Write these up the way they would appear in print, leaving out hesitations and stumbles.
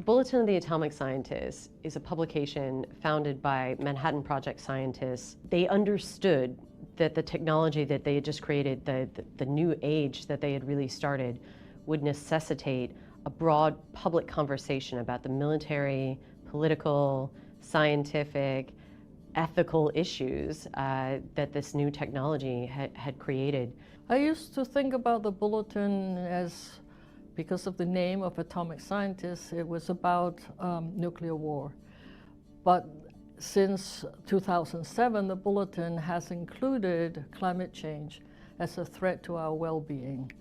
Bulletin of the Atomic Scientist is a publication founded by Manhattan Project scientists. They understood that the technology that they had just created, the new age that they had really started, would necessitate a broad public conversation about the military, political, scientific, ethical issues that this new technology had created. I used to think about the Bulletin as, because of the name of atomic scientists, it was about nuclear war. But since 2007, the Bulletin has included climate change as a threat to our well-being.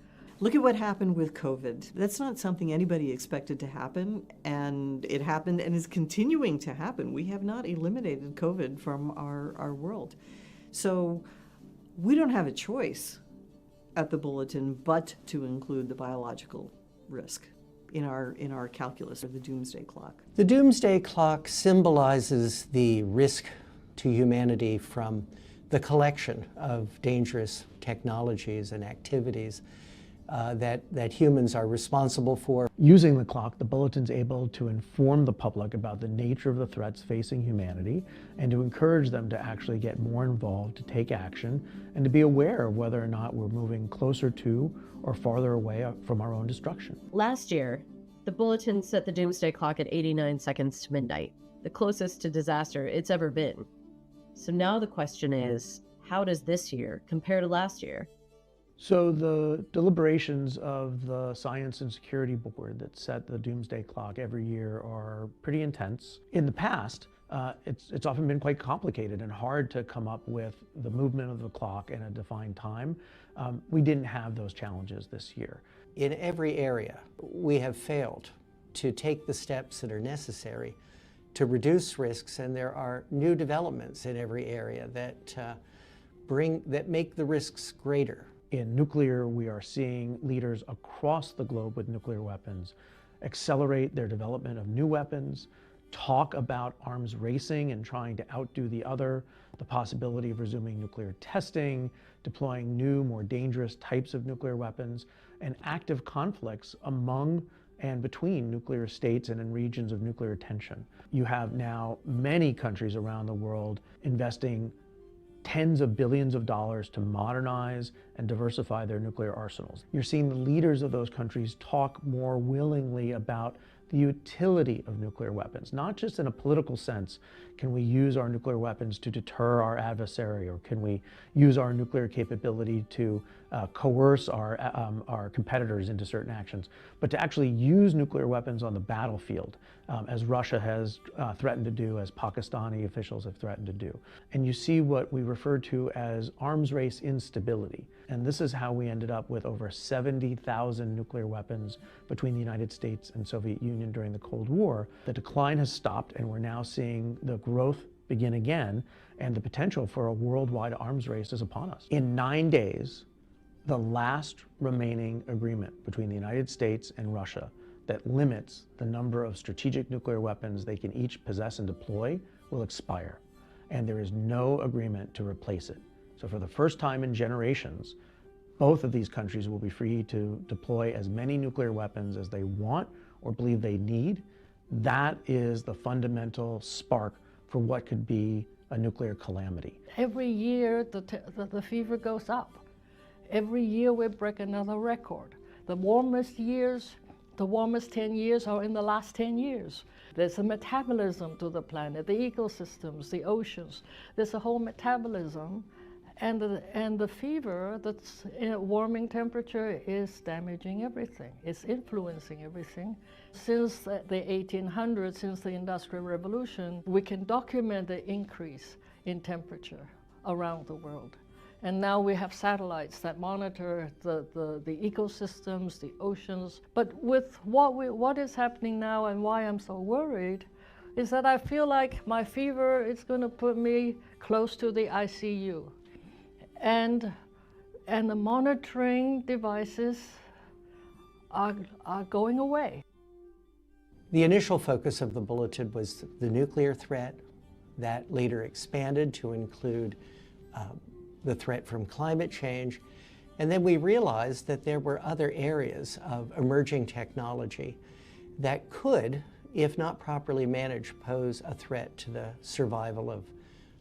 Look at what happened with COVID. That's not something anybody expected to happen, and it happened and is continuing to happen. We have not eliminated COVID from our world. So we don't have a choice at the Bulletin but to include the biological risk in our calculus, or the Doomsday Clock. The Doomsday Clock symbolizes the risk to humanity from the collection of dangerous technologies and activities that humans are responsible for. Using the clock, the Bulletin's able to inform the public about the nature of the threats facing humanity and to encourage them to actually get more involved, to take action, and to be aware of whether or not we're moving closer to or farther away from our own destruction. Last year, the Bulletin set the Doomsday Clock at 89 seconds to midnight, the closest to disaster it's ever been. So now the question is, how does this year compare to last year? So the deliberations of the Science and Security Board that set the Doomsday Clock every year are pretty intense. In the past, it's often been quite complicated and hard to come up with the movement of the clock in a defined time. We didn't have those challenges this year. In every area, we have failed to take the steps that are necessary to reduce risks, and there are new developments in every area that make the risks greater. In nuclear, we are seeing leaders across the globe with nuclear weapons accelerate their development of new weapons, talk about arms racing and trying to outdo the other, the possibility of resuming nuclear testing, deploying new, more dangerous types of nuclear weapons, and active conflicts among and between nuclear states and in regions of nuclear tension. You have now many countries around the world investing tens of billions of dollars to modernize and diversify their nuclear arsenals. You're seeing the leaders of those countries talk more willingly about the utility of nuclear weapons, not just in a political sense. Can we use our nuclear weapons to deter our adversary, or can we use our nuclear capability to coerce our competitors into certain actions, but to actually use nuclear weapons on the battlefield, as Russia has threatened to do, as Pakistani officials have threatened to do. And you see what we refer to as arms race instability. And this is how we ended up with over 70,000 nuclear weapons between the United States and Soviet Union during the Cold War. The decline has stopped, and we're now seeing the growth begin again, and the potential for a worldwide arms race is upon us. In 9 days, the last remaining agreement between the United States and Russia that limits the number of strategic nuclear weapons they can each possess and deploy will expire, and there is no agreement to replace it. So for the first time in generations, both of these countries will be free to deploy as many nuclear weapons as they want or believe they need. That is the fundamental spark for what could be a nuclear calamity. Every year the fever goes up. Every year we break another record. The warmest 10 years are in the last 10 years. There's a metabolism to the planet, the ecosystems, the oceans. There's a whole metabolism, and the fever that's in a warming temperature is damaging everything. It's influencing everything. Since the 1800s, since the Industrial Revolution, we can document the increase in temperature around the world. And now we have satellites that monitor the ecosystems, the oceans. But with what is happening now, and why I'm so worried, is that I feel like my fever is going to put me close to the ICU. And the monitoring devices are going away. The initial focus of the Bulletin was the nuclear threat, that later expanded to include the threat from climate change. And then we realized that there were other areas of emerging technology that could if not properly managed, pose a threat to the survival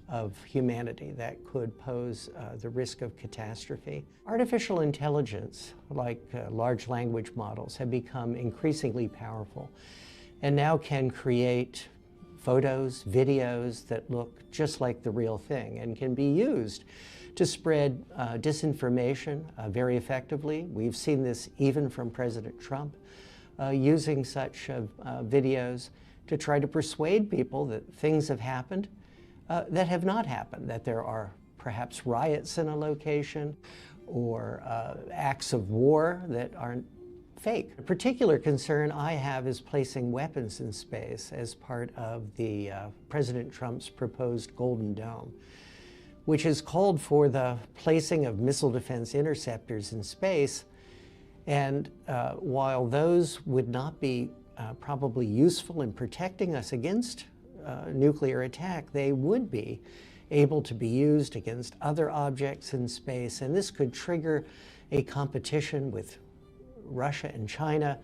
of humanity, that could pose the risk of catastrophe. Artificial intelligence, like large language models, have become increasingly powerful and now can create photos, videos that look just like the real thing and can be used to spread disinformation very effectively. We've seen this even from President Trump, using such videos to try to persuade people that things have happened that have not happened, that there are perhaps riots in a location or acts of war that aren't fake. A particular concern I have is placing weapons in space as part of the President Trump's proposed Golden Dome, which has called for the placing of missile defense interceptors in space. And while those would not be probably useful in protecting us against nuclear attack, they would be able to be used against other objects in space. And this could trigger a competition with Russia and China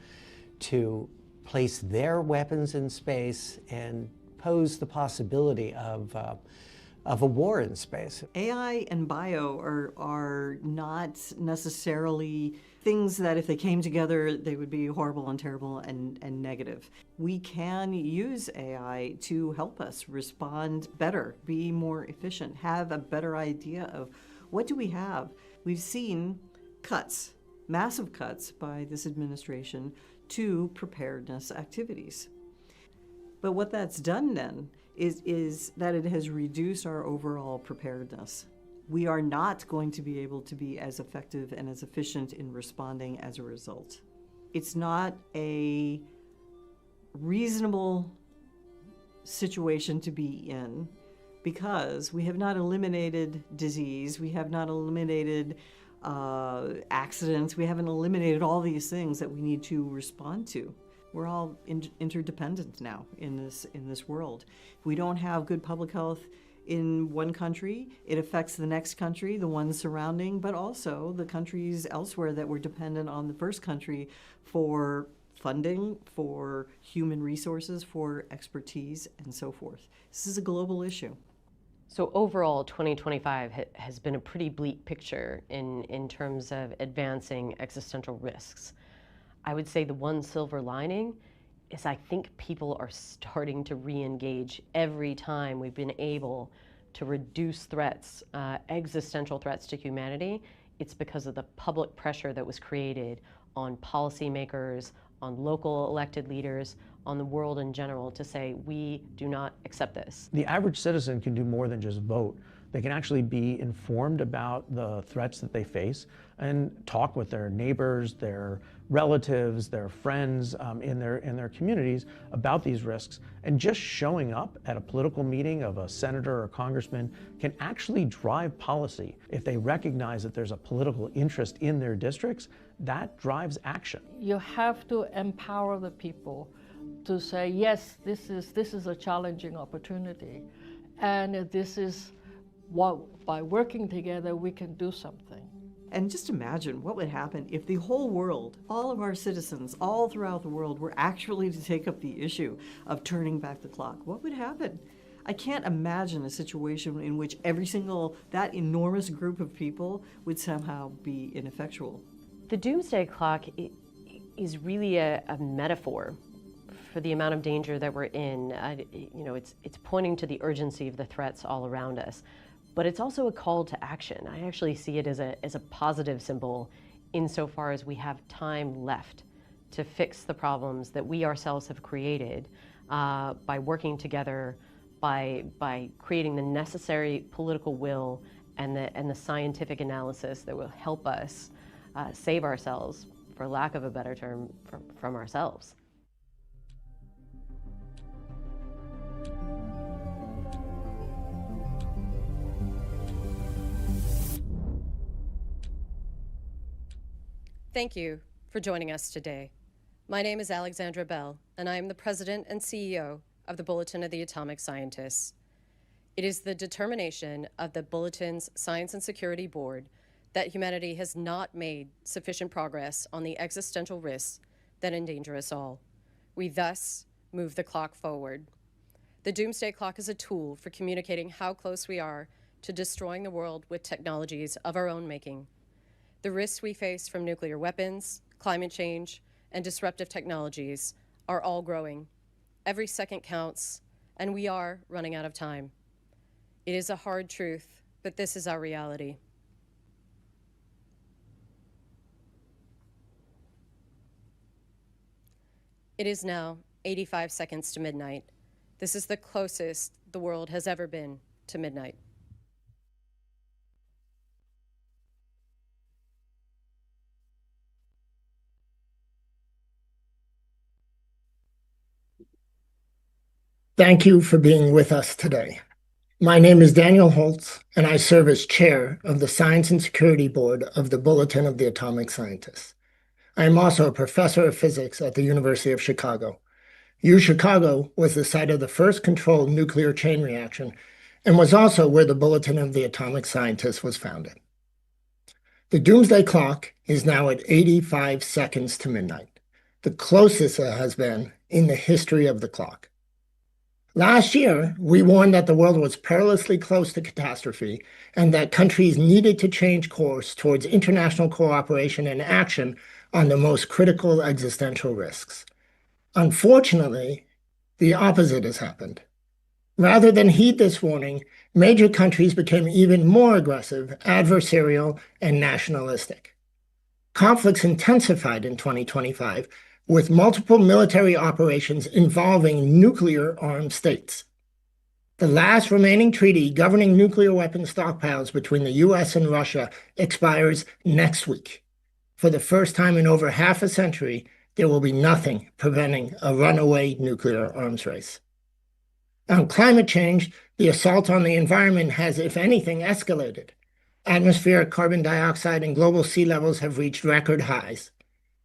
to place their weapons in space and pose the possibility of a war in space. AI and bio are not necessarily things that if they came together, they would be horrible and terrible and negative. We can use AI to help us respond better, be more efficient, have a better idea of what do we have. We've seen cuts, massive cuts by this administration to preparedness activities. But what that's done then is that it has reduced our overall preparedness. We are not going to be able to be as effective and as efficient in responding as a result. It's not a reasonable situation to be in because we have not eliminated disease, we have not eliminated accidents, we haven't eliminated all these things that we need to respond to. We're all interdependent now in this world. If we don't have good public health in one country, it affects the next country, the ones surrounding, but also the countries elsewhere that were dependent on the first country for funding, for human resources, for expertise, and so forth. This is a global issue. So overall, 2025 has been a pretty bleak picture in terms of advancing existential risks. I would say the one silver lining is I think people are starting to re-engage every time we've been able to reduce threats, existential threats to humanity. It's because of the public pressure that was created on policymakers, on local elected leaders, on the world in general to say, we do not accept this. The average citizen can do more than just vote. They can actually be informed about the threats that they face and talk with their neighbors, their relatives, their friends in their communities about these risks. And just showing up at a political meeting of a senator or congressman can actually drive policy. If they recognize that there's a political interest in their districts, that drives action. You have to empower the people to say, yes, this is a challenging opportunity, and this is what, by working together, we can do something. And just imagine what would happen if the whole world, all of our citizens, all throughout the world, were actually to take up the issue of turning back the clock. What would happen? I can't imagine a situation in which that enormous group of people would somehow be ineffectual. The Doomsday Clock is really a metaphor for the amount of danger that we're in. It's pointing to the urgency of the threats all around us. But it's also a call to action. I actually see it as a positive symbol insofar as we have time left to fix the problems that we ourselves have created by working together, by creating the necessary political will and the scientific analysis that will help us save ourselves, for lack of a better term, from ourselves. Thank you for joining us today. My name is Alexandra Bell, and I am the President and CEO of the Bulletin of the Atomic Scientists. It is the determination of the Bulletin's Science and Security Board that humanity has not made sufficient progress on the existential risks that endanger us all. We thus move the clock forward. The Doomsday Clock is a tool for communicating how close we are to destroying the world with technologies of our own making. The risks we face from nuclear weapons, climate change, and disruptive technologies are all growing. Every second counts, and we are running out of time. It is a hard truth, but this is our reality. It is now 85 seconds to midnight. This is the closest the world has ever been to midnight. Thank you for being with us today. My name is Daniel Holtz, and I serve as chair of the Science and Security Board of the Bulletin of the Atomic Scientists. I am also a professor of physics at the University of Chicago. UChicago was the site of the first controlled nuclear chain reaction and was also where the Bulletin of the Atomic Scientists was founded. The Doomsday Clock is now at 85 seconds to midnight, the closest it has been in the history of the clock. Last year, we warned that the world was perilously close to catastrophe and that countries needed to change course towards international cooperation and action on the most critical existential risks. Unfortunately, the opposite has happened. Rather than heed this warning, major countries became even more aggressive, adversarial, and nationalistic. Conflicts intensified in 2025, with multiple military operations involving nuclear-armed states. The last remaining treaty governing nuclear weapon stockpiles between the US and Russia expires next week. For the first time in over half a century, there will be nothing preventing a runaway nuclear arms race. On climate change, the assault on the environment has, if anything, escalated. Atmospheric carbon dioxide and global sea levels have reached record highs.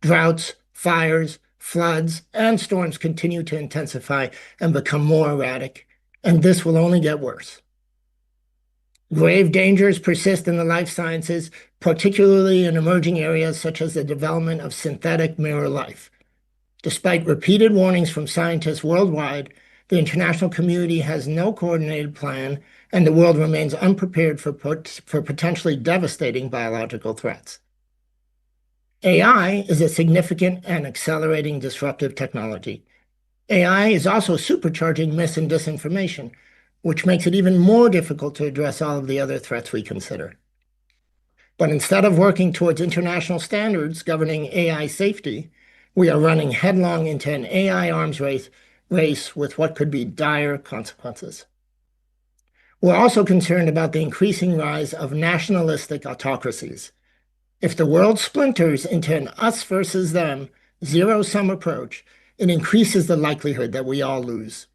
Droughts, fires, floods, and storms continue to intensify and become more erratic, and this will only get worse. Grave dangers persist in the life sciences, particularly in emerging areas such as the development of synthetic mirror life. Despite repeated warnings from scientists worldwide, the international community has no coordinated plan, and the world remains unprepared for potentially devastating biological threats. AI is a significant and accelerating disruptive technology. AI is also supercharging mis- and disinformation, which makes it even more difficult to address all of the other threats we consider. But instead of working towards international standards governing AI safety, we are running headlong into an AI arms race with what could be dire consequences. We're also concerned about the increasing rise of nationalistic autocracies. If the world splinters into an us versus them, zero-sum approach, it increases the likelihood that we all lose.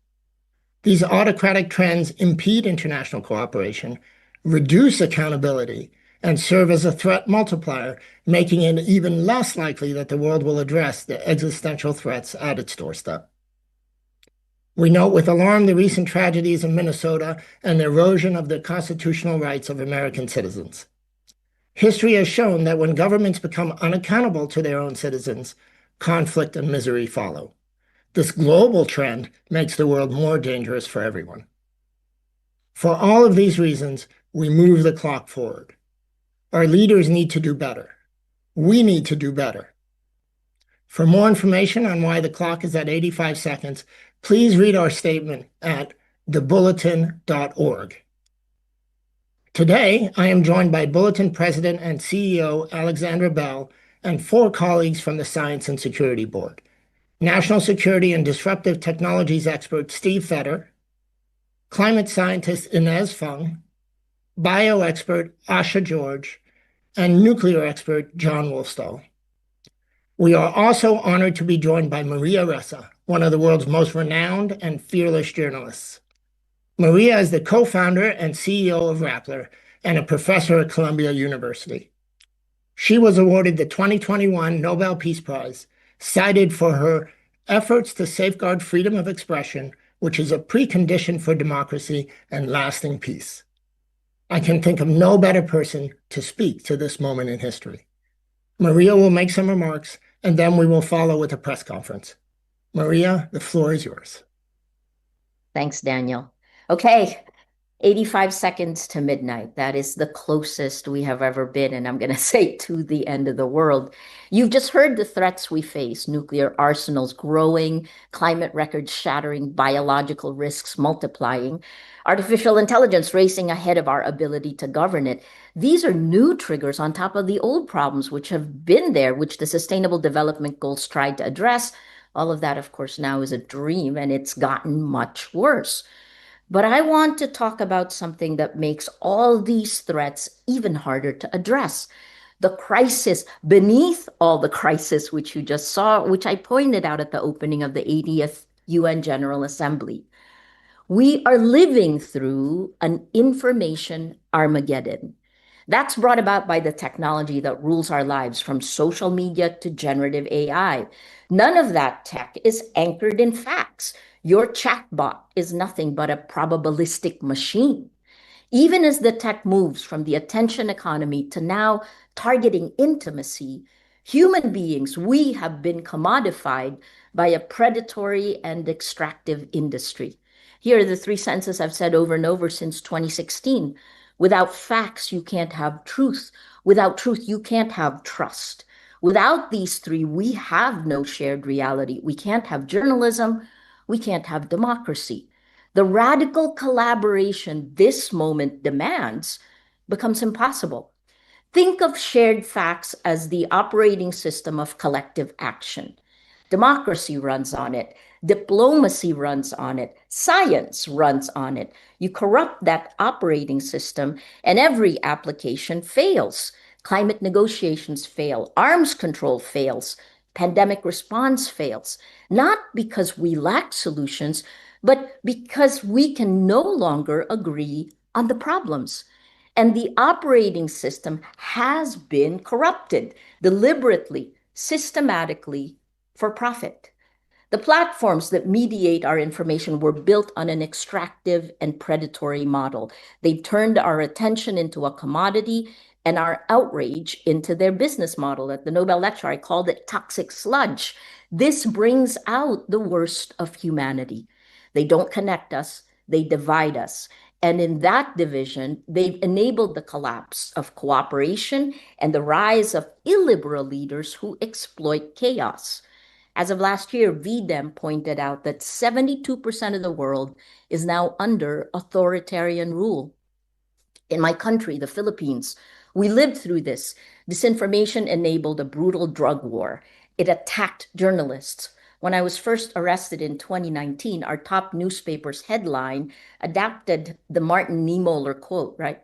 These autocratic trends impede international cooperation, reduce accountability, and serve as a threat multiplier, making it even less likely that the world will address the existential threats at its doorstep. We note with alarm the recent tragedies in Minnesota and the erosion of the constitutional rights of American citizens. History has shown that when governments become unaccountable to their own citizens, conflict and misery follow. This global trend makes the world more dangerous for everyone. For all of these reasons, we move the clock forward. Our leaders need to do better. We need to do better. For more information on why the clock is at 85 seconds, please read our statement at thebulletin.org. Today, I am joined by Bulletin President and CEO Alexandra Bell and 4 colleagues from the Science and Security Board: National Security and Disruptive Technologies expert Steve Fetter, climate scientist Inez Fung, bio-expert Asha George, and nuclear expert John Wolfstall. We are also honored to be joined by Maria Ressa, one of the world's most renowned and fearless journalists. Maria is the co-founder and CEO of Rappler and a professor at Columbia University. She was awarded the 2021 Nobel Peace Prize, cited for her efforts to safeguard freedom of expression, which is a precondition for democracy and lasting peace. I can think of no better person to speak to this moment in history. Maria will make some remarks, and then we will follow with a press conference. Maria, the floor is yours. Thanks, Daniel. Okay, 85 seconds to midnight. That is the closest we have ever been, and I'm going to say to the end of the world. You've just heard the threats we face: nuclear arsenals growing, climate records shattering, biological risks multiplying, artificial intelligence racing ahead of our ability to govern it. These are new triggers on top of the old problems which have been there, which the Sustainable Development Goals tried to address. All of that, of course, now is a dream, and it's gotten much worse. But I want to talk about something that makes all these threats even harder to address. The crisis beneath all the crisis, which you just saw, which I pointed out at the opening of the 80th UN General Assembly. We are living through an information Armageddon. That's brought about by the technology that rules our lives, from social media to generative AI. None of that tech is anchored in facts. Your chatbot is nothing but a probabilistic machine. Even as the tech moves from the attention economy to now targeting intimacy, human beings, we have been commodified by a predatory and extractive industry. Here are the three sentences I've said over and over since 2016. Without facts, you can't have truth. Without truth, you can't have trust. Without these three, we have no shared reality. We can't have journalism. We can't have democracy. The radical collaboration this moment demands becomes impossible. Think of shared facts as the operating system of collective action. Democracy runs on it. Diplomacy runs on it. Science runs on it. You corrupt that operating system, and every application fails. Climate negotiations fail. Arms control fails. Pandemic response fails. Not because we lack solutions, but because we can no longer agree on the problems. And the operating system has been corrupted deliberately, systematically, for profit. The platforms that mediate our information were built on an extractive and predatory model. They turned our attention into a commodity and our outrage into their business model. At the Nobel lecture, I called it toxic sludge. This brings out the worst of humanity. They don't connect us, they divide us. And in that division, they've enabled the collapse of cooperation and the rise of illiberal leaders who exploit chaos. As of last year, VDEM pointed out that 72% of the world is now under authoritarian rule. In my country, the Philippines, we lived through this. Disinformation enabled a brutal drug war. It attacked journalists. When I was first arrested in 2019, our top newspaper's headline adapted the Martin Niemöller quote, right?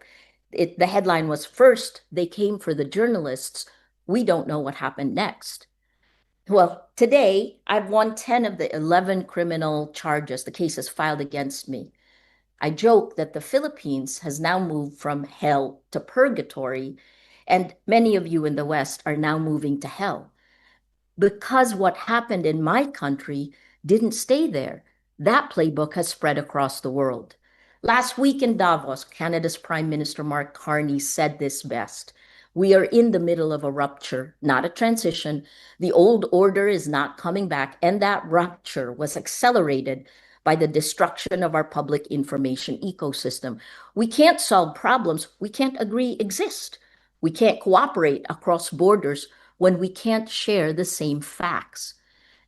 The headline was, "First, they came for the journalists. We don't know what happened next." Well, today, I've won 10 of the 11 criminal charges, the cases filed against me. I joke that the Philippines has now moved from hell to purgatory, and many of you in the West are now moving to hell. Because what happened in my country didn't stay there. That playbook has spread across the world. Last week in Davos, Canada's Prime Minister Mark Carney said this best. We are in the middle of a rupture, not a transition. The old order is not coming back, and that rupture was accelerated by the destruction of our public information ecosystem. We can't solve problems we can't agree exist. We can't cooperate across borders when we can't share the same facts.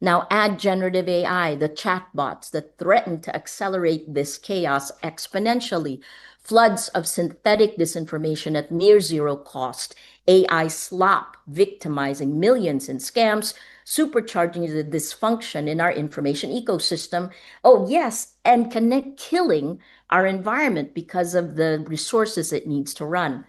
Now add generative AI, the chatbots that threaten to accelerate this chaos exponentially, floods of synthetic disinformation at near zero cost, AI slop victimizing millions in scams, supercharging the dysfunction in our information ecosystem. Oh yes, and killing our environment because of the resources it needs to run.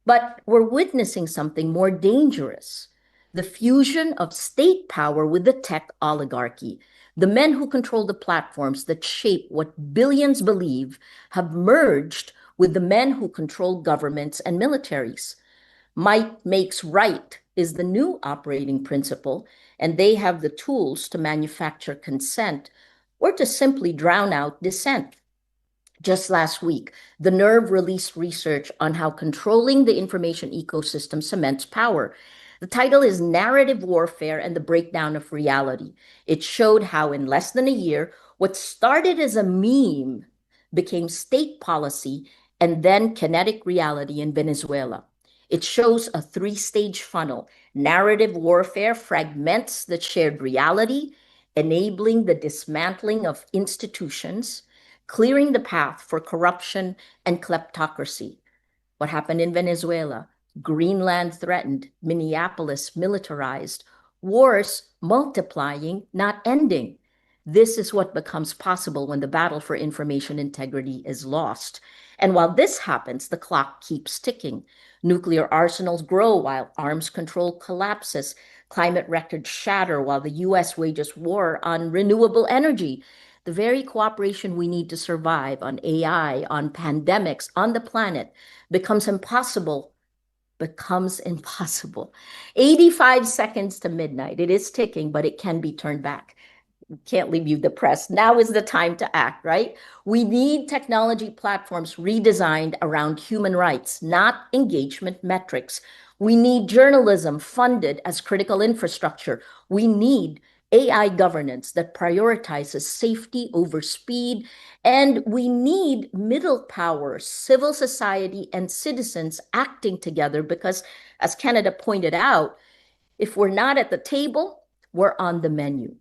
But we're witnessing something more dangerous: the fusion of state power with the tech oligarchy. The men who control the platforms that shape what billions believe have merged with the men who control governments and militaries. Might makes right is the new operating principle, and they have the tools to manufacture consent or to simply drown out dissent. Just last week, the NERV released research on how controlling the information ecosystem cements power. The title is Narrative Warfare and the Breakdown of Reality. It showed how in less than a year, what started as a meme became state policy and then kinetic reality in Venezuela. It shows a three-stage funnel. Narrative warfare fragments the shared reality, enabling the dismantling of institutions, clearing the path for corruption and kleptocracy. What happened in Venezuela? Greenland threatened, Minneapolis militarized, wars multiplying, not ending. This is what becomes possible when the battle for information integrity is lost. And while this happens, the clock keeps ticking. Nuclear arsenals grow while arms control collapses. Climate records shatter while the US wages war on renewable energy. The very cooperation we need to survive on AI, on pandemics, on the planet becomes impossible. 85 seconds to midnight. It is ticking, but it can be turned back. Can't leave you depressed. Now is the time to act, right? We need technology platforms redesigned around human rights, not engagement metrics. We need journalism funded as critical infrastructure. We need AI governance that prioritizes safety over speed. And we need middle power, civil society, and citizens acting together because, as Canada pointed out, if we're not at the table, we're on the menu.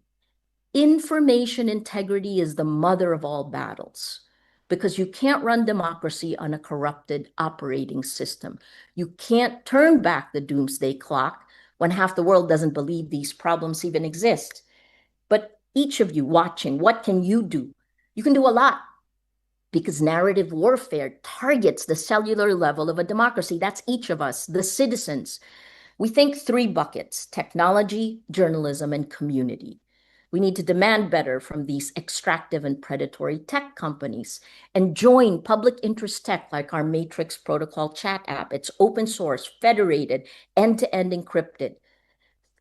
Information integrity is the mother of all battles because you can't run democracy on a corrupted operating system. You can't turn back the doomsday clock when half the world doesn't believe these problems even exist. But each of you watching, what can you do? You can do a lot because narrative warfare targets the cellular level of a democracy. That's each of us, the citizens. We think three buckets: technology, journalism, and community. We need to demand better from these extractive and predatory tech companies and join public interest tech like our Matrix Protocol chat app. It's open source, federated, end-to-end encrypted.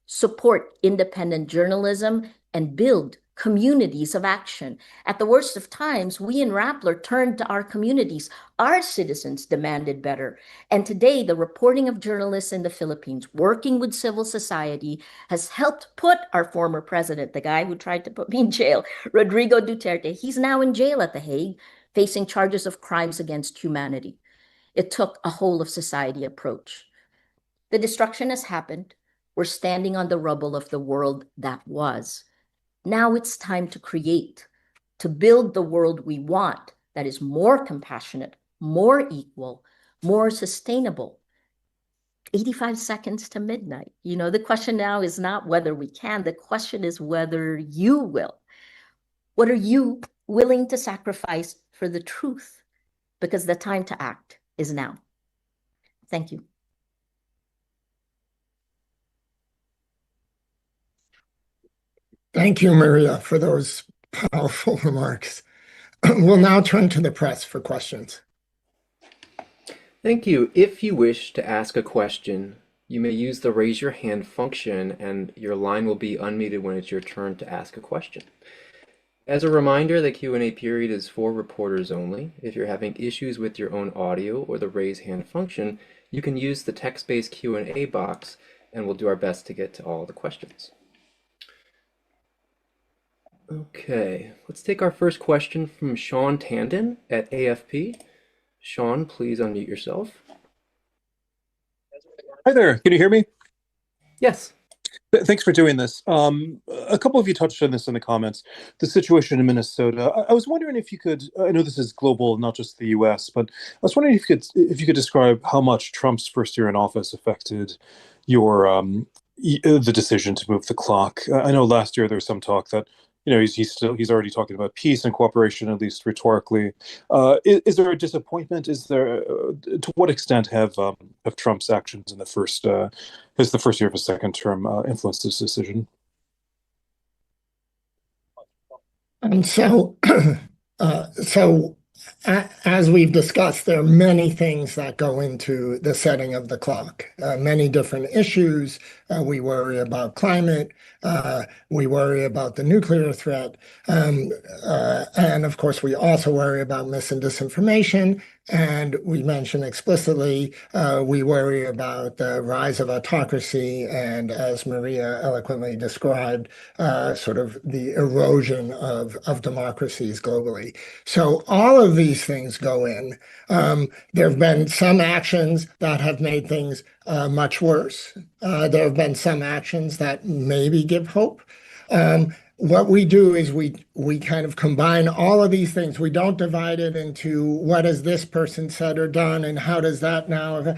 Support independent journalism and build communities of action. At the worst of times, we in Rappler turned to our communities. Our citizens demanded better. And today, the reporting of journalists in the Philippines, working with civil society, has helped put our former president, the guy who tried to put me in jail, Rodrigo Duterte, he's now in jail at The Hague, facing charges of crimes against humanity. It took a whole of society approach. The destruction has happened. We're standing on the rubble of the world that was. Now it's time to create, to build the world we want that is more compassionate, more equal, more sustainable. 85 seconds to midnight. You know, the question now is not whether we can, the question is whether you will. What are you willing to sacrifice for the truth? Because the time to act is now. Thank you. Thank you, Maria, for those powerful remarks. We'll now turn to the press for questions. Thank you. If you wish to ask a question, you may use the raise your hand function and your line will be unmuted when it's your turn to ask a question. As a reminder, the Q&A period is for reporters only. If you're having issues with your own audio or the raise hand function, you can use the text-based Q&A box and we'll do our best to get to all the questions. Okay, let's take our first question from Sean Tandon at AFP. Sean, please unmute yourself. Hi there, can you hear me? Yes. Thanks for doing this. A couple of you touched on this in the comments, the situation in Minnesota. I was wondering if you could, I know this is global, not just the US, but I was wondering if you could describe how much Trump's first year in office affected your the decision to move the clock. I know last year there was some talk that he's already talking about peace and cooperation, at least rhetorically. Is there a disappointment? Is there to what extent have Trump's actions in the first year of his second term influenced this decision? As we've discussed, there are many things that go into the setting of the clock, many different issues, We worry about climate. We worry about the nuclear threat. And of course, we also worry about mis and disinformation. And we mention explicitly, we worry about the rise of autocracy and, as Maria eloquently described, sort of the erosion of democracies globally. So all of these things go in. There have been some actions that have made things much worse. There have been some actions that maybe give hope. What we do is we kind of combine all of these things. We don't divide it into what has this person said or done and how does that now.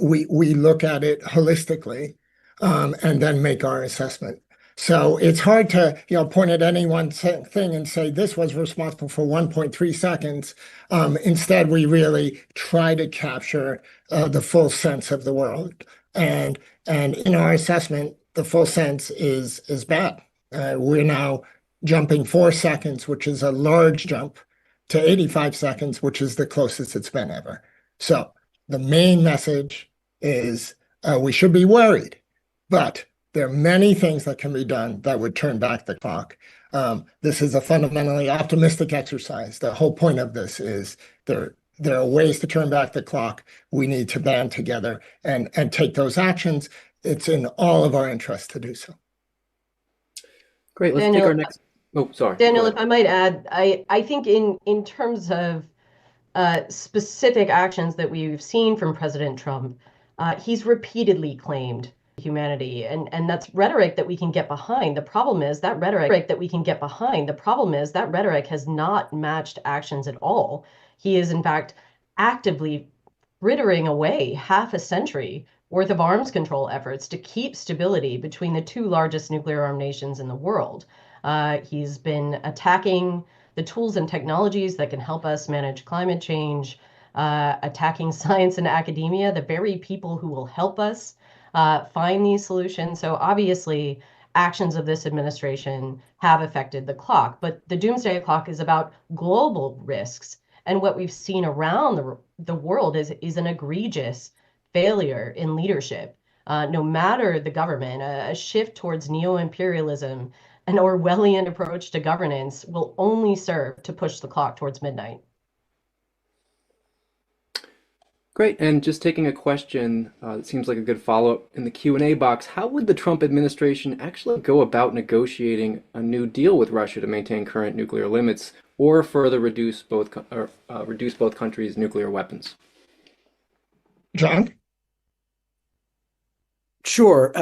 We look at it holistically and then make our assessment. So it's hard to point at any one thing and say this was responsible for 1.3 seconds. Instead, we really try to capture the full sense of the world. And in our assessment, the full sense is bad. We're now jumping 4 seconds, which is a large jump, to 85 seconds, which is the closest it's been ever. So the main message is we should be worried, but there are many things that can be done that would turn back the clock. This is a fundamentally optimistic exercise. The whole point of this is there are ways to turn back the clock. We need to band together and take those actions. It's in all of our interests to do so. Great. Let's Daniel, take our next. Oh, sorry. Daniel, if I might add, I think in terms of specific actions that we've seen from President Trump, he's repeatedly claimed humanity, and that's rhetoric that we can get behind. The problem is that rhetoric has not matched actions at all. He is, in fact, actively frittering away half a century worth of arms control efforts to keep stability between the two largest nuclear armed nations in the world. He's been attacking the tools and technologies that can help us manage climate change, attacking science and academia, the very people who will help us find these solutions. So obviously, actions of this administration have affected the clock, but the Doomsday Clock is about global risks. And what we've seen around the world is an egregious failure in leadership. No matter the government, a shift towards neo-imperialism, an Orwellian approach to governance will only serve to push the clock towards midnight. Great. And just taking a question, it seems like a good follow-up in the Q&A box. How would the Trump administration actually go about negotiating a new deal with Russia to maintain current nuclear limits or further reduce both countries' nuclear weapons? John? Sure.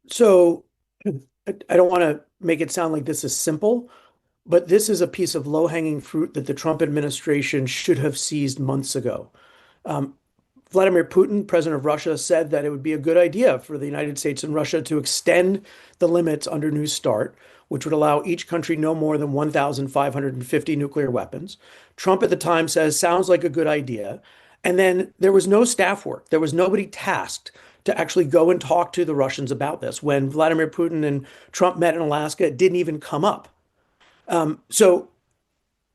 So I don't want to make it sound like this is simple, but this is a piece of low-hanging fruit that the Trump administration should have seized months ago. Vladimir Putin, president of Russia, said that it would be a good idea for the United States and Russia to extend the limits under New START, which would allow each country no more than 1,550 nuclear weapons. Trump at the time says, sounds like a good idea. And then there was no staff work. There was nobody tasked to actually go and talk to the Russians about this. When Vladimir Putin and Trump met in Alaska, it didn't even come up. So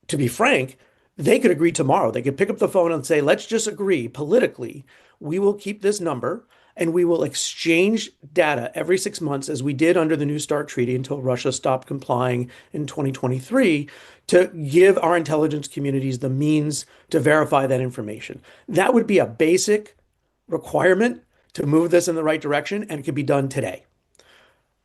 to be frank, they could agree tomorrow. They could pick up the phone and say, let's just agree politically, we will keep this number and we will exchange data every 6 months as we did under the New START treaty until Russia stopped complying in 2023 to give our intelligence communities the means to verify that information. That would be a basic requirement to move this in the right direction, and it could be done today.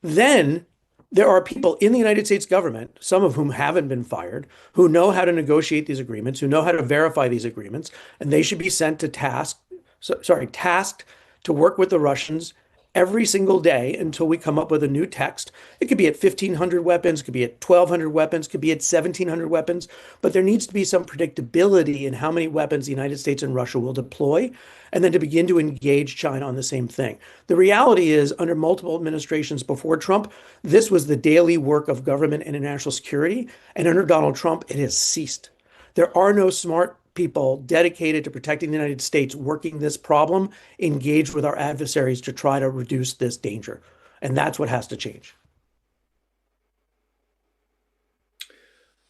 Then there are people in the United States government, some of whom haven't been fired, who know how to negotiate these agreements, who know how to verify these agreements, and they should be sent to tasked to work with the Russians every single day until we come up with a new text. It could be at 1,500 weapons, could be at 1,200 weapons, could be at 1,700 weapons, but there needs to be some predictability in how many weapons the United States and Russia will deploy, and then to begin to engage China on the same thing. The reality is, under multiple administrations before Trump, this was the daily work of government and national security, and under Donald Trump, it has ceased. There are no smart people dedicated to protecting the United States working this problem, engaged with our adversaries to try to reduce this danger. And that's what has to change.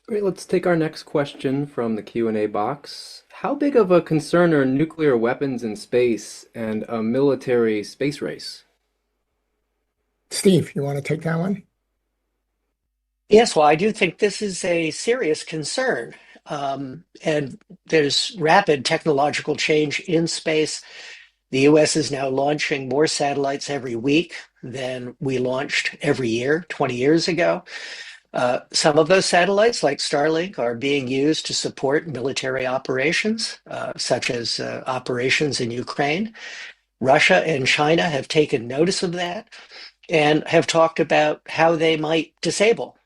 Great, let's take our next question from the Q&A box. How big of a concern are nuclear weapons in space and a military space race? Steve, you want to take that one? Yes, well, I do think this is a serious concern. And there's rapid technological change in space. The US is now launching more satellites every week than we launched every year 20 years ago. Some of those satellites, like Starlink, are being used to support military operations, such as operations in Ukraine. Russia and China have taken notice of that and have talked about how they might disable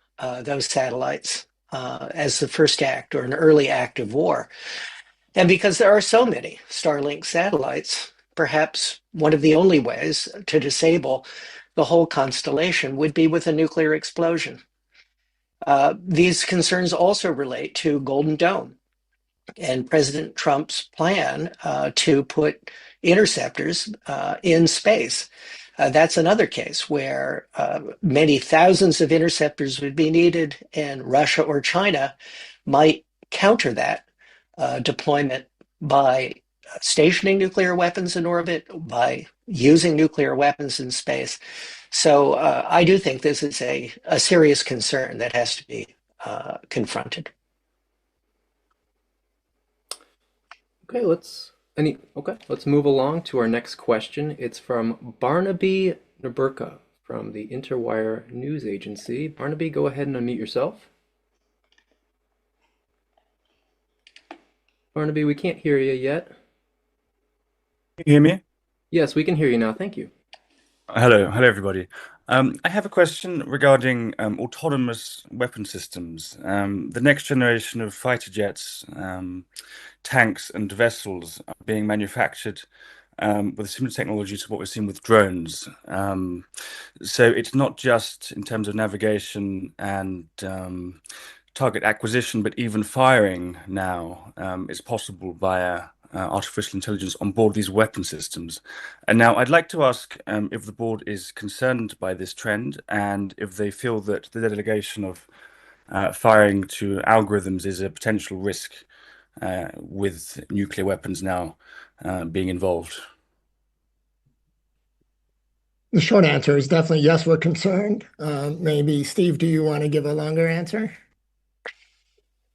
those satellites as the first act or an early act of war. And because there are so many Starlink satellites, perhaps one of the only ways to disable the whole constellation would be with a nuclear explosion. These concerns also relate to Golden Dome and President Trump's plan to put interceptors in space. That's another case where many thousands of interceptors would be needed, and Russia or China might counter that deployment by stationing nuclear weapons in orbit, by using nuclear weapons in space. So I do think this is a serious concern that has to be confronted. Okay, let's move along to our next question. It's from Barnaby Naburka from the Interwire News Agency. Barnaby, go ahead and unmute yourself. Barnaby, we can't hear you yet. Can you hear me? Yes, we can hear you now. Thank you. Hello, everybody. I have a question regarding autonomous weapon systems. The next generation of fighter jets, tanks, and vessels are being manufactured with a similar technology to what we're seeing with drones. So it's not just in terms of navigation and target acquisition, but even firing now is possible via artificial intelligence on board these weapon systems. And now I'd like to ask if the board is concerned by this trend and if they feel that the delegation of firing to algorithms is a potential risk with nuclear weapons now being involved. The short answer is definitely yes, we're concerned. Maybe, Steve, do you want to give a longer answer?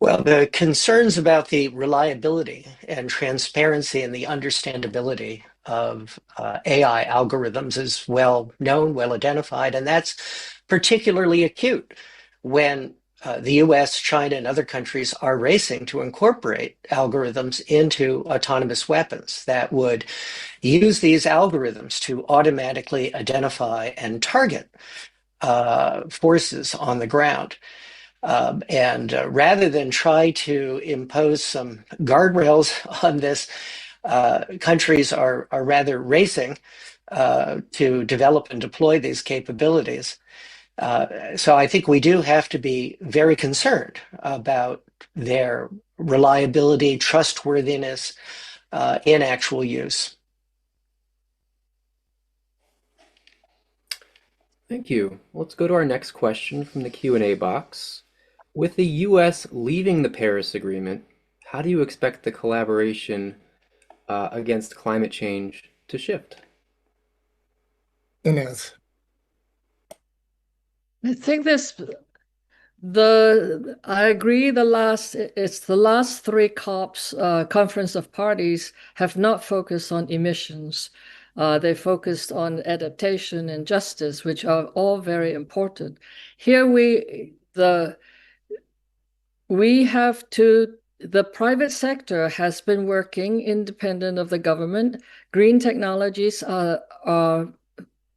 Well, the concerns about the reliability and transparency and the understandability of AI algorithms is well known, well identified, and that's particularly acute when the US, China, and other countries are racing to incorporate algorithms into autonomous weapons that would use these algorithms to automatically identify and target forces on the ground. And rather than try to impose some guardrails on this, countries are rather racing to develop and deploy these capabilities. So I think we do have to be very concerned about their reliability, trustworthiness in actual use. Thank you. Let's go to our next question from the Q&A box. With the U.S. leaving the Paris Agreement, how do you expect the collaboration against climate change to shift? Inez. I think I agree it's the last three COPs, Conference of Parties, have not focused on emissions. They focused on adaptation and justice, which are all very important. Here the private sector has been working independent of the government. Green technologies are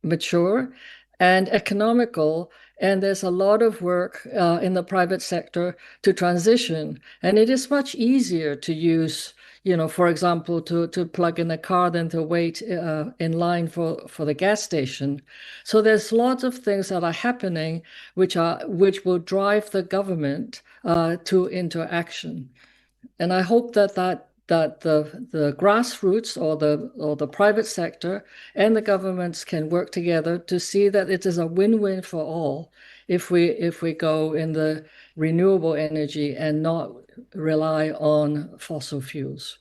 mature and economical, and there's a lot of work in the private sector to transition. And it is much easier to use, for example, to plug in a car than to wait in line for the gas station. So there's lots of things that are happening which will drive the government into action. And I hope that the grassroots or the private sector and the governments can work together to see that it is a win-win for all if we go in the renewable energy and not rely on fossil fuels.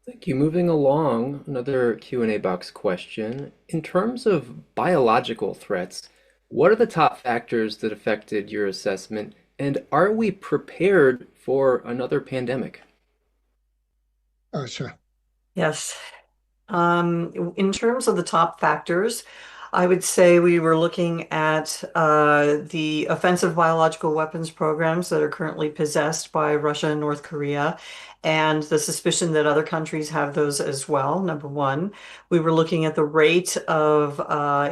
Thank you. Moving along, another Q&A box question. In terms of biological threats, what are the top factors that affected your assessment, and are we prepared for another pandemic? Oh, sure. Yes. In terms of the top factors, I would say we were looking at the offensive biological weapons programs that are currently possessed by Russia and North Korea, and the suspicion that other countries have those as well, number one. We were looking at the rate of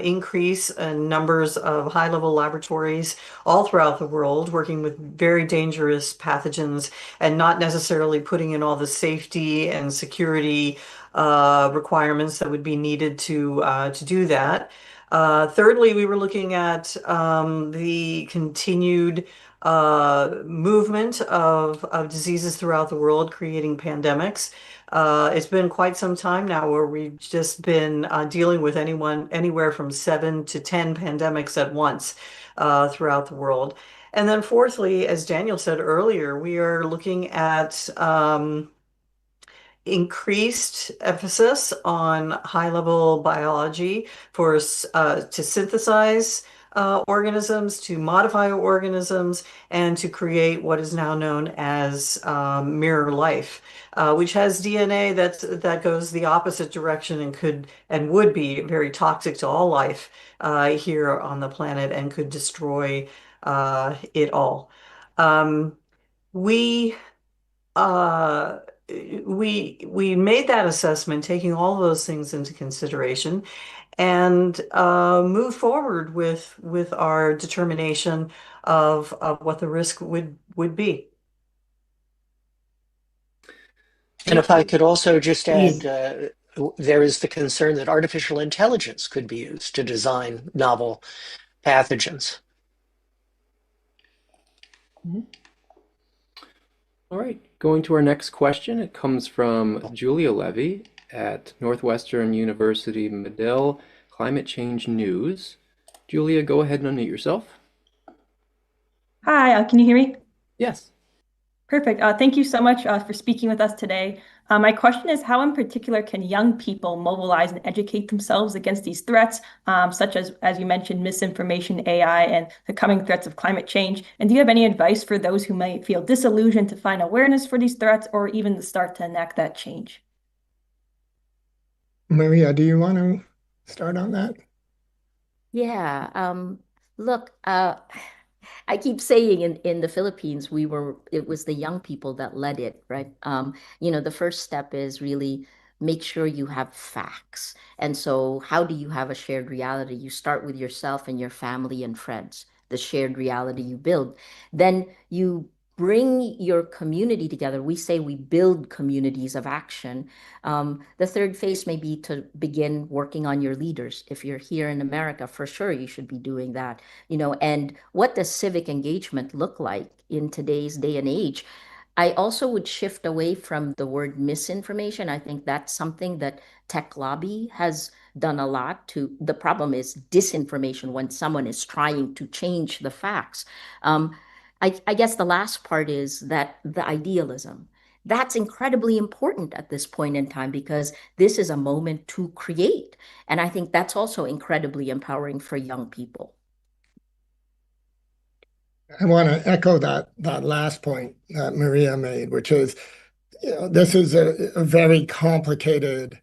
increase in numbers of high-level laboratories all throughout the world, working with very dangerous pathogens and not necessarily putting in all the safety and security requirements that would be needed to do that. Thirdly, we were looking at the continued movement of diseases throughout the world, creating pandemics. It's been quite some time now where we've just been dealing with anywhere from 7 to 10 pandemics at once throughout the world. And then fourthly, as Daniel said earlier, we are looking at increased emphasis on high-level biology for to synthesize organisms, to modify organisms, and to create what is now known as mirror life, which has DNA that goes the opposite direction and would be very toxic to all life here on the planet and could destroy it all. Um, we uh, we made that assessment, taking all those things into consideration, and moved forward with our determination of what the risk would be. And if I could also just add, Please. there is the concern that artificial intelligence could be used to design novel pathogens. All right, going to our next question. It comes from Julia Levy at Northwestern University Medill Climate Change News. Julia, go ahead and unmute yourself. Hi, can you hear me? Yes. Perfect. Thank you so much for speaking with us today. My question is, how in particular can young people mobilize and educate themselves against these threats, such as you mentioned, misinformation, AI, and the coming threats of climate change? And do you have any advice for those who might feel disillusioned to find awareness for these threats or even to start to enact that change? Maria, do you want to start on that? Yeah. Look, I keep saying in the Philippines, it was the young people that led it, right? The first step is really make sure you have facts. And so how do you have a shared reality? You start with yourself and your family and friends, the shared reality you build. Then you bring your community together. We say we build communities of action. The third phase may be to begin working on your leaders. If you're here in America, for sure, you should be doing that. And what does civic engagement look like in today's day and age? I also would shift away from the word misinformation. I think that's something that tech lobby has done a lot to. The problem is disinformation when someone is trying to change the facts. I guess the last part is that the idealism. That's incredibly important at this point in time because this is a moment to create. And I think that's also incredibly empowering for young people. I want to echo that last point that Maria made, which is, this is a very complicated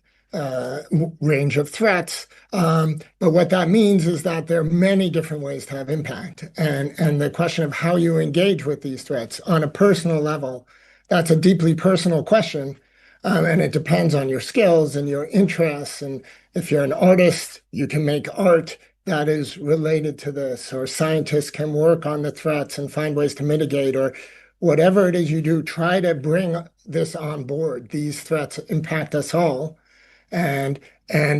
range of threats. But what that means is that there are many different ways to have impact. And the question of how you engage with these threats on a personal level, that's a deeply personal question. And it depends on your skills and your interests. And if you're an artist, you can make art that is related to this, or scientists can work on the threats and find ways to mitigate, or whatever it is you do, try to bring this on board. These threats impact us all, and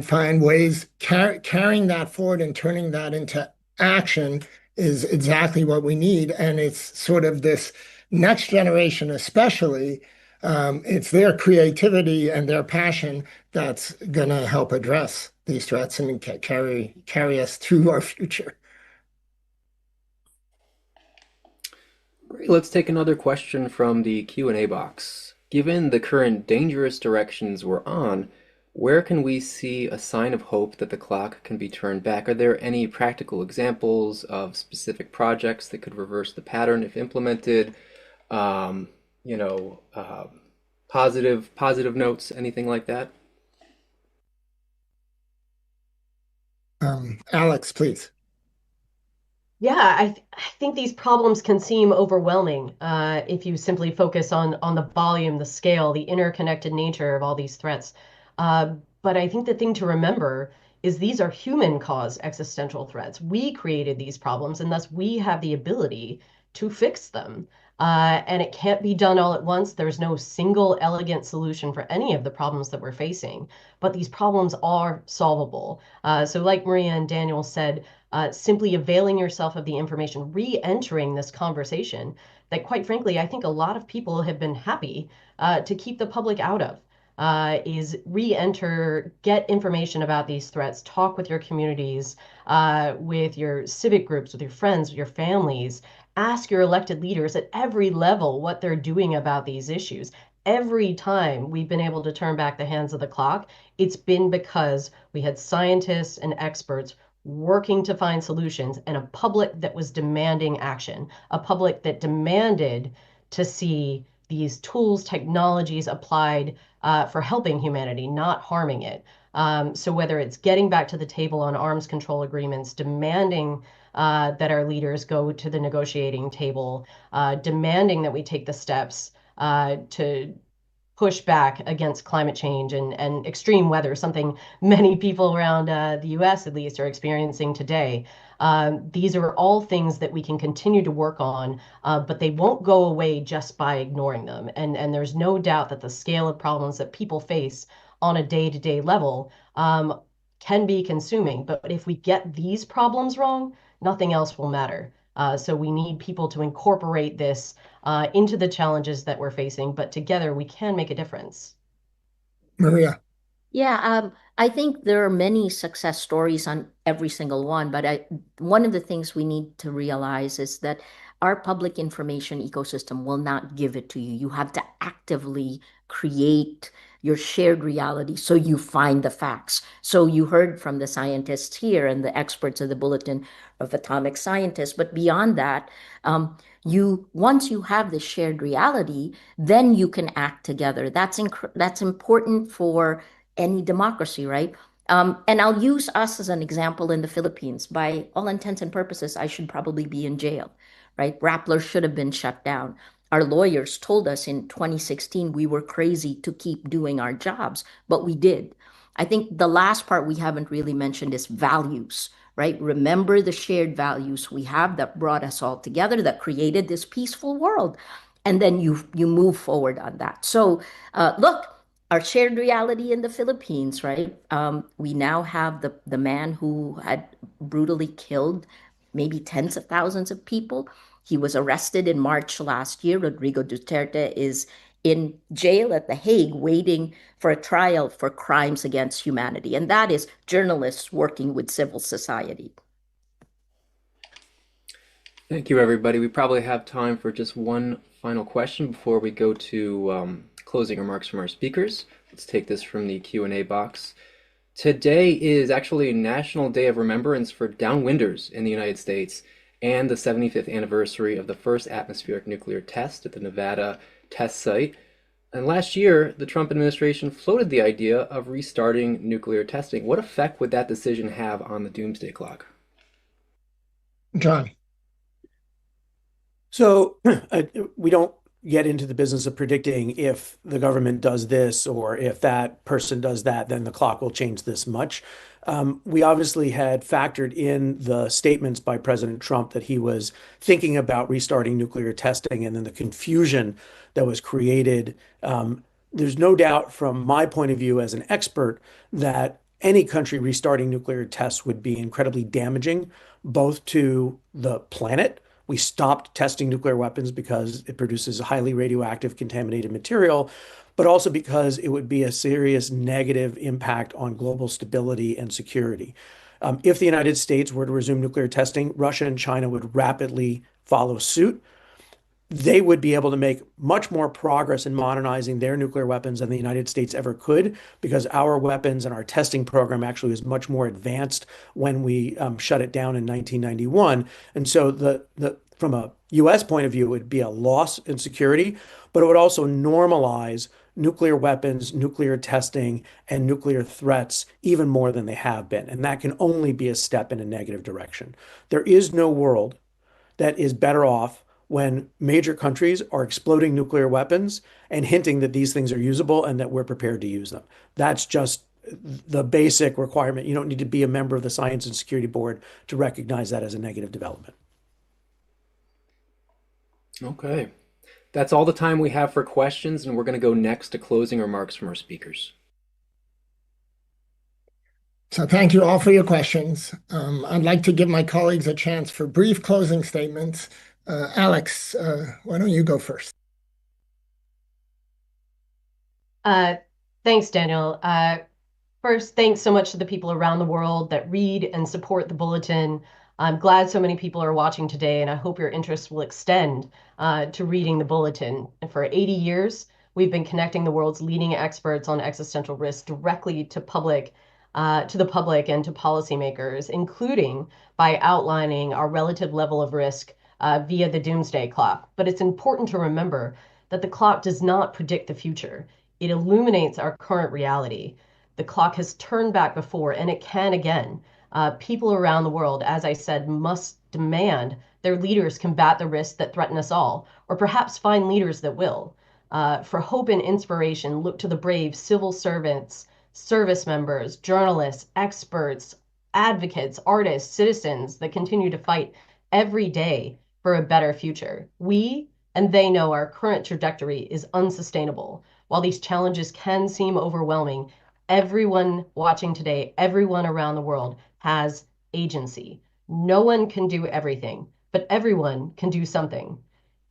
find ways carrying that forward and turning that into action is exactly what we need. And it's sort of this next generation, especially. It's their creativity and their passion that's going to help address these threats and carry us through our future. Great. Let's take another question from the Q&A box. Given the current dangerous directions we're on, where can we see a sign of hope that the clock can be turned back? Are there any practical examples of specific projects that could reverse the pattern if implemented? Um, you know, positive notes, anything like that? Alex, please. Yeah, I think these problems can seem overwhelming if you simply focus on the volume, the scale, the interconnected nature of all these threats. But I think the thing to remember is these are human-caused existential threats. We created these problems, and thus we have the ability to fix them. And it can't be done all at once. There's no single elegant solution for any of the problems that we're facing, but these problems are solvable. So, like Maria and Daniel said, simply availing yourself of the information, re-entering this conversation that, quite frankly, I think a lot of people have been happy to keep the public out of. Is re-enter, get information about these threats, talk with your communities, with your civic groups, with your friends, with your families, ask your elected leaders at every level what they're doing about these issues. Every time we've been able to turn back the hands of the clock, it's been because we had scientists and experts working to find solutions and a public that was demanding action, a public that demanded to see these tools, technologies applied for helping humanity, not harming it. So whether it's getting back to the table on arms control agreements, demanding that our leaders go to the negotiating table, demanding that we take the steps to push back against climate change and extreme weather, something many people around the US at least are experiencing today. These are all things that we can continue to work on, but they won't go away just by ignoring them. And there's no doubt that the scale of problems that people face on a day-to-day level can be consuming. But if we get these problems wrong, nothing else will matter. So we need people to incorporate this into the challenges that we're facing, but together we can make a difference. Maria. Yeah, I think there are many success stories on every single one, but one of the things we need to realize is that our public information ecosystem will not give it to you. You have to actively create your shared reality so you find the facts. So you heard from the scientists here and the experts of the Bulletin of Atomic Scientists, but beyond that, once you have the shared reality, then you can act together. That's important for any democracy, right? And I'll use us as an example in the Philippines. By all intents and purposes, I should probably be in jail, right? Rappler should have been shut down. Our lawyers told us in 2016 we were crazy to keep doing our jobs, but we did. I think the last part we haven't really mentioned is values, right? Remember the shared values we have that brought us all together, that created this peaceful world. And then you move forward on that. So look, our shared reality in the Philippines, right? We now have the man who had brutally killed maybe tens of thousands of people. He was arrested in March last year. Rodrigo Duterte is in jail at The Hague waiting for a trial for crimes against humanity. And that is journalists working with civil society. Thank you, everybody. We probably have time for just one final question before we go to closing remarks from our speakers. Let's take this from the Q&A box. Today is actually National Day of Remembrance for Downwinders in the United States and the 75th anniversary of the first atmospheric nuclear test at the Nevada test site. And last year, the Trump administration floated the idea of restarting nuclear testing. What effect would that decision have on the Doomsday Clock? John. So we don't get into the business of predicting if the government does this or if that person does that, then the clock will change this much. We obviously had factored in the statements by President Trump that he was thinking about restarting nuclear testing, and then the confusion that was created. There's no doubt from my point of view as an expert that any country restarting nuclear tests would be incredibly damaging, both to the planet. We stopped testing nuclear weapons because it produces highly radioactive contaminated material, but also because it would be a serious negative impact on global stability and security. If the United States were to resume nuclear testing, Russia and China would rapidly follow suit. they would be able to make much more progress in modernizing their nuclear weapons than the United States ever could, because our weapons and our testing program actually was much more advanced when we shut it down in 1991. And so from a US point of view, it would be a loss in security, but it would also normalize nuclear weapons, nuclear testing, and nuclear threats even more than they have been. And that can only be a step in a negative direction. There is no world that is better off when major countries are exploding nuclear weapons and hinting that these things are usable and that we're prepared to use them. That's just the basic requirement. You don't need to be a member of the Science and Security Board to recognize that as a negative development. Okay. That's all the time we have for questions, and we're going to go next to closing remarks from our speakers. So thank you all for your questions. I'd like to give my colleagues a chance for brief closing statements. Alex, why don't you go first? Thanks, Daniel. First, thanks so much to the people around the world that read and support the Bulletin. I'm glad so many people are watching today, and I hope your interest will extend to reading the Bulletin. And for 80 years, we've been connecting the world's leading experts on existential risk directly to the public and to policymakers, including by outlining our relative level of risk via the Doomsday Clock. But it's important to remember that the clock does not predict the future. It illuminates our current reality. The clock has turned back before, and it can again. People around the world, as I said, must demand their leaders combat the risks that threaten us all, or perhaps find leaders that will. For hope and inspiration, look to the brave civil servants, service members, journalists, experts, advocates, artists, citizens that continue to fight every day for a better future. We and they know our current trajectory is unsustainable. While these challenges can seem overwhelming, everyone watching today, everyone around the world has agency. No one can do everything, but everyone can do something.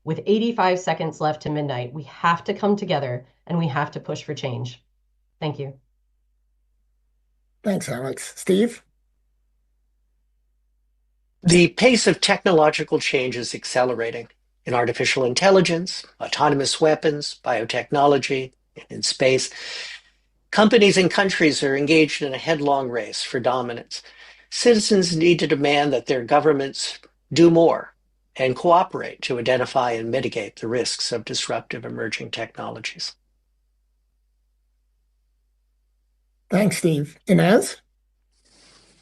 With 85 seconds left to midnight, we have to come together and we have to push for change. Thank you. Thanks, Alex. Steve? The pace of technological change is accelerating in artificial intelligence, autonomous weapons, biotechnology, and in space. Companies and countries are engaged in a headlong race for dominance. Citizens need to demand that their governments do more and cooperate to identify and mitigate the risks of disruptive emerging technologies. Thanks, Steve. Inez?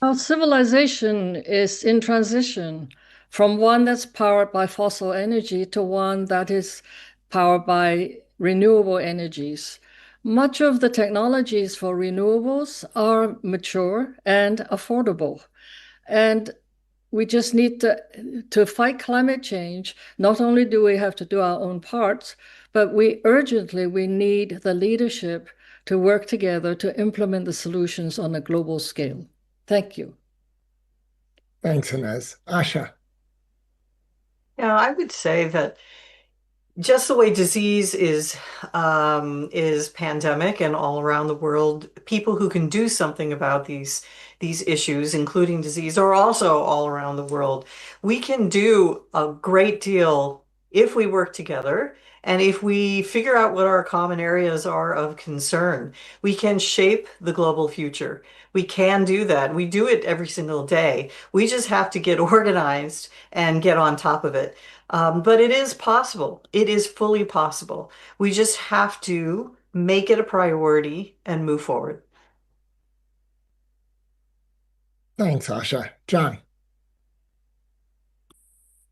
Our civilization is in transition from one that's powered by fossil energy to one that is powered by renewable energies. Much of the technologies for renewables are mature and affordable. And we just need to fight climate change. Not only do we have to do our own parts, but we need the leadership to work together to implement the solutions on a global scale. Thank you. Thanks, Inez. Asha? Yeah, I would say that just the way disease is pandemic and all around the world, people who can do something about these issues, including disease, are also all around the world. We can do a great deal if we work together and if we figure out what our common areas are of concern. We can shape the global future. We can do that. We do it every single day. We just have to get organized and get on top of it. But it is possible. It is fully possible. We just have to make it a priority and move forward. Thanks, Asha. John?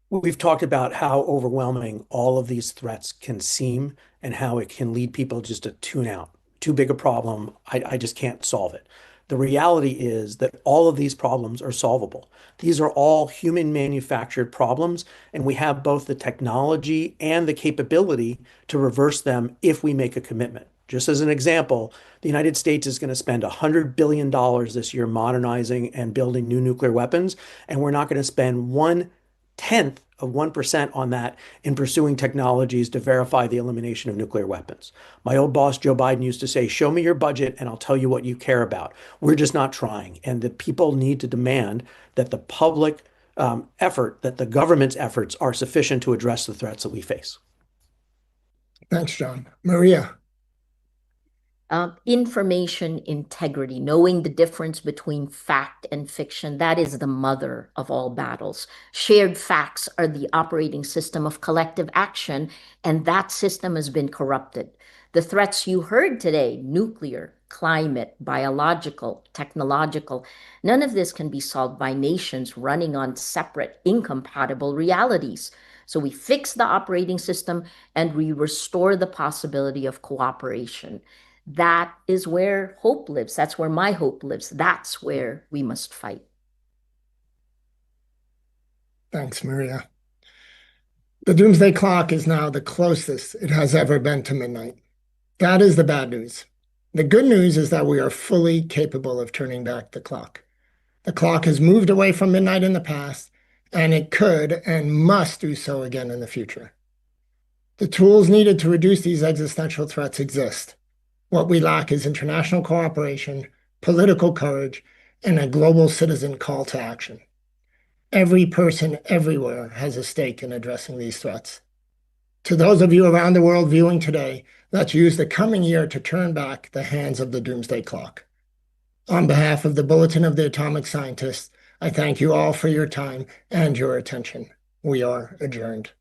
We've talked about how overwhelming all of these threats can seem and how it can lead people just to tune out. Too big a problem. I just can't solve it. The reality is that all of these problems are solvable. These are all human manufactured problems, and we have both the technology and the capability to reverse them if we make a commitment. Just as an example, the United States is going to spend $100 billion this year modernizing and building new nuclear weapons, and we're not going to spend 1/10 of 1% on that in pursuing technologies to verify the elimination of nuclear weapons. My old boss, Joe Biden, used to say, show me your budget and I'll tell you what you care about. We're just not trying. And the people need to demand that the public effort that the government's efforts are sufficient to address the threats that we face. Thanks, John. Maria. Information integrity, knowing the difference between fact and fiction, that is the mother of all battles. Shared facts are the operating system of collective action, and that system has been corrupted. The threats you heard today, nuclear, climate, biological, technological, none of this can be solved by nations running on separate, incompatible realities. So we fix the operating system and we restore the possibility of cooperation. That is where hope lives. That's where my hope lives. That's where we must fight. Thanks, Maria. The Doomsday Clock is now the closest it has ever been to midnight. That is the bad news. The good news is that we are fully capable of turning back the clock. The clock has moved away from midnight in the past, and it could and must do so again in the future. The tools needed to reduce these existential threats exist. What we lack is international cooperation, political courage, and a global citizen call to action. Every person everywhere has a stake in addressing these threats. To those of you around the world viewing today, let's use the coming year to turn back the hands of the Doomsday Clock. On behalf of the Bulletin of the Atomic Scientists, I thank you all for your time and your attention. We are adjourned.